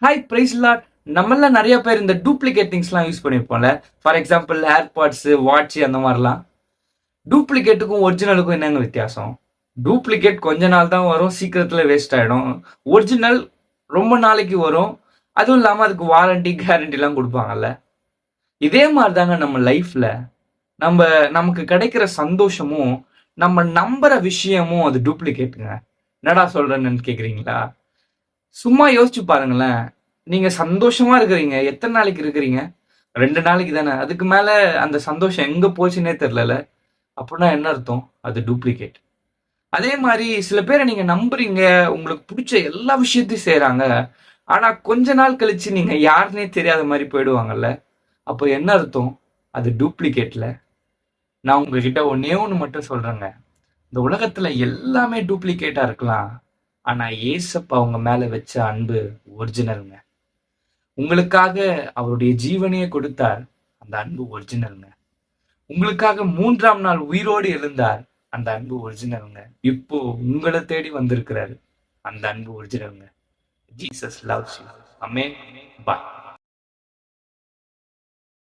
Hi price lot. நம்மள நிறைய பேர் இந்த டூப்ளிகேட் திங்ஸ்லாம் யூஸ் பண்ணியிருப்போம்ல. ஃபார் எக்ஸாம்பிள் ஏர்பாட்ஸ், வாட்ச் அந்த மாதிரிலாம். டூப்ளிகேட்டுக்கும் ஒரிஜினலுக்கும் என்னங்க வித்தியாசம்? டூப்ளிகேட் கொஞ்ச நாள் தான் வரும், சீக்கிரத்தில் வேஸ்ட் ஆகிடும். ஒரிஜினல் ரொம்ப நாளைக்கு வரும், அதுவும் இல்லாமல் அதுக்கு வாரண்டி கேரண்டிலாம் கொடுப்பாங்கல்ல. இதே மாதிரி தாங்க நம்ம லைஃப்பில் நமக்கு கிடைக்கிற சந்தோஷமும் நம்ம நம்புற விஷயமும் அது டூப்ளிகேட்டுங்க. என்னடா சொல்றேன்னு கேட்குறீங்களா? சும்மா யோசிச்சு பாருங்களேன். நீங்க சந்தோஷமா இருக்கிறீங்க, எத்தனை நாளைக்கு இருக்கிறீங்க? 2 நாளைக்கு தானே. அதுக்கு மேல அந்த சந்தோஷம் எங்க போச்சுன்னே தெரியல. அப்படின்னா என்ன அர்த்தம்? அது டூப்ளிகேட். அதே மாதிரி சில பேரை நீங்க நம்புறீங்க, உங்களுக்கு பிடிச்ச எல்லா விஷயத்தையும் செய்றாங்க. ஆனா கொஞ்ச நாள் கழிச்சு நீங்க யாருன்னே தெரியாத மாதிரி போயிடுவாங்கல்ல. அப்போ என்ன அர்த்தம்? அது டூப்ளிகேட்ல. நான் உங்ககிட்ட ஒன்னே ஒன்று மட்டும் சொல்றேங்க. இந்த உலகத்துல எல்லாமே டூப்ளிகேட்டா இருக்கலாம். ஆனா ஏசப்பா அவங்க மேல வச்ச அன்பு ஒரிஜினல்ங்க. உங்களுக்காக அவருடைய ஜீவனையே கொடுத்தார். அந்த அன்பு ஒரிஜினல்ங்க. உங்களுக்காக 3ஆம் நாள் உயிரோடு எழுந்தார். அந்த அன்பு ஒரிஜினல்ங்க. இப்போ உங்களை தேடி வந்திருக்கிறாரு. அந்த அன்பு ஒரிஜினல்ங்க. Jesus loves you. Amen. Bye.